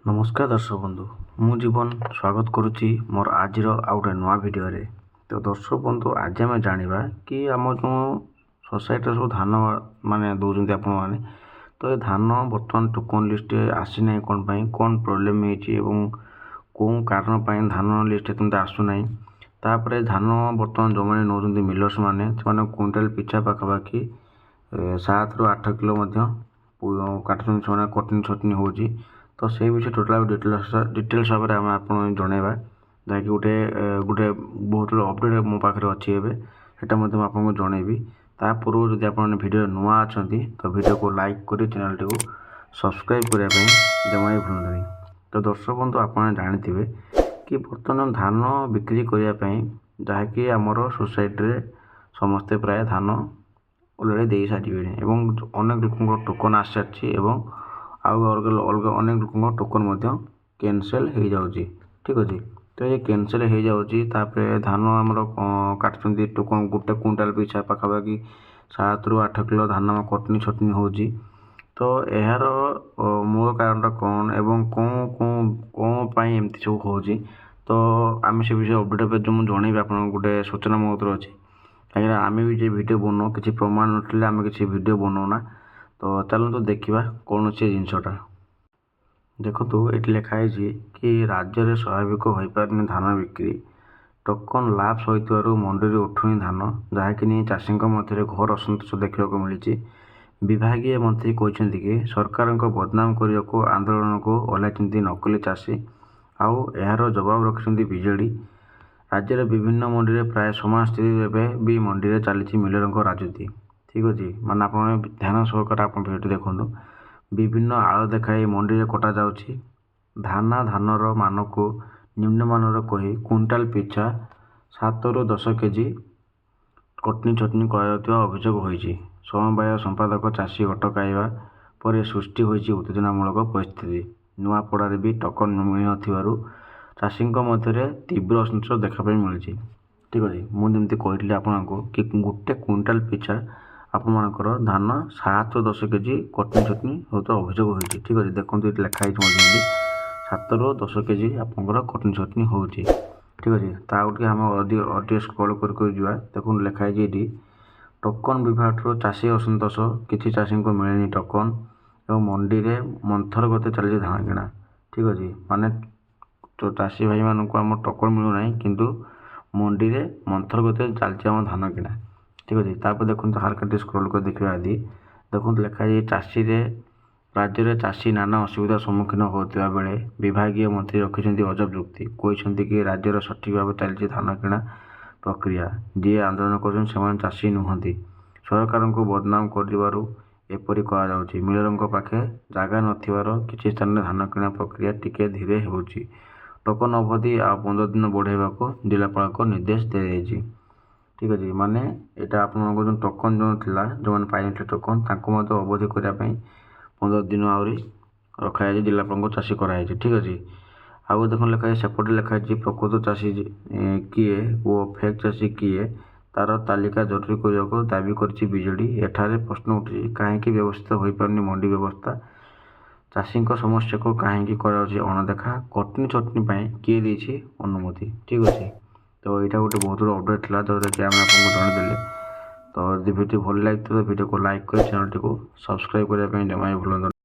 नमस्कार दर्शक बंधु मु जीवन स्वागत करुच्ची मोर आज आउ गए नुआ भिडियो रे। तो दर्शक बंधु आज आम जाना कि आम जो सोसाइटी सब धान माने दौरान आपण मैंने तो ये धान बर्तमान टोकन लिस्ट आसी ना कौन कौन प्रोब्लेम हो कौन कारण धान लिस्ट तुमसे आसूना तापर धान बर्तमान जो मैंने नौ मिलर्स मैंने क्विंटाल पिछा पाखापाखि 7 ରୁ 8 किलो काटुन से कटनी छटनी हो तो से विषय टोटाल डिटेल्स भाव में आप जनवा जहाँकि गोटे गोटे बहुत अपडेट मो पाखे अच्छी एटा आपको जनइबी ता पूर्व जब आप भिडियो नुआ अच्छा तो भिडियो को लाइक कर चैनल टी सब्सक्राइब करने जमा भी भूलुनी। तो दर्शक बंधु आप जानते कि बर्तमान धान बिक्री करने जहाँकि आमर सोसाइटी समस्ते प्राय धान अलरेडी दे सारे अनेक लोक टोकन आसी सारी अलग अनेक लोक टोकन कैंसल हो जाऊँगी। ठीक अच्छे तो ये कैंसल हो जाऊँगी धान आमर काटुंट टोकन गोटे क्विंटाल पिछा पाखापाखि 7 ରୁ 8 किलो धान कटनी छटनी हो तो यार मूल कारण कौन एवं कौन कौन कौन एमती सब हो तो आम से विषय अपडेट पे जो मुझे जनइबी आप गोटे सूचना मो अच्छी कहीं आम भी जो भिडियो बनाओ किसी प्रमाण नथिले आम किसी भिडियो बनाऊना। तो चलते देखा कौन से जिनसटा देखो ये लिखाई कि राज्य में स्वाभाविक हो पारे धान बिक्री टोकन लाभ सहित मंडी उठुनी धान जहाँकि नहीं चाषी मध्य घोर असंतोष देखा मिली। विभागीय मंत्री कहते कि सरकार बदनाम करने को आंदोलन को ओह्लाई नकली चाषी आउ यार जवाब रखिंट विजेडी राज्य विभिन्न मंडी में प्राय समान स्थिति भी मंडी में चली मिलर राजनीति। ठीक अच्छे माने आप ध्यान सहकार आप भिडियो देखो विभिन्न आड़ देखाई मंडी में कटा जाउछि धानर मान को निम्नमानर कही क्विंटाल पिछा 7 ରୁ 10 केजी कटनी छटनी अभियोग होइछि। समवाय संपादक चाषी अटकाइबा पर सृष्टि होइछि उत्तेजनामूलक परिस्थिति नुआपड़ारे भी टोकन मिल चाषी मध्य तीव्र असंतोष देखा मिली। ठीक अच्छे मुझे कहली आपको कि गोटे क्विंटाल पिछा आपर धान 7 ରୁ 10 केजी कटनी छटनी होता अभियोग होती। ठीक अच्छे देखो ये लिखाई 7 ରୁ 10 केजी आपंकर कटनी छटनी हो। ठीक अच्छे ताकि आम अधिक स्क्रॉल कर देखो लिखाई ये टोकन विभाग चाषी असंतोष किसी चाषी को मिले टोकन और मंडी में मंथर गति चली धान किणा। ठीक अच्छे माने तो चाषी भाई मानक आम टोकन मिलूना किंतु मंडी में मंथर गति चलती आम धान किणा। ठीक अच्छे तापर देखो हारका स्क्रॉल कर देखा आदि देखो लिखाई चाषी राज्य में चाषी नाना असुविधा सम्मुखीन होता बेले विभागीय मंत्री रखिंट अजब युक्ति कहते कि राज्यर सठिक भाव चली धान किणा प्रक्रिया जी आंदोलन कर चाषी नुहति सरकार को बदनाम करपरी कहुच्छी मिलर पाखे जगह नथिबार किसी स्थान में धान किणा प्रक्रिया टिके धीरे हो टोकन अवधि आ 15 दिन बढ़ावा को जिलापाल को निर्देश दी जाए। ठीक अच्छे माने यहाँ आप जो टोकन जो था जो मैंने पाई टोकन अवधि करने 15 दिन आहरी रखाई जिलापाल को चाषी कराई। ठीक अच्छे आउ देख लिखाई सेपटे लिखाई प्रकृत चाषी किए वो फेक चाषी किए तार तालिका जरूरी करने को दाबी कर बीजेडी एठारे प्रश्न उठी कहीं व्यवस्थित हो पारनी मंडी व्यवस्था चाषी समस्या को कहीं अणदेखा कटनी छटनी किए देछि अनुमति। ठीक अच्छे तो यहाँ गोटे बहुत बड़ा अपडेट था जोटा कि आम आपको जनईदे तो भिडियो भल लगे तो भिडियो को लाइक कर चैनल टी सब्सक्राइब करने जमा भी भूल।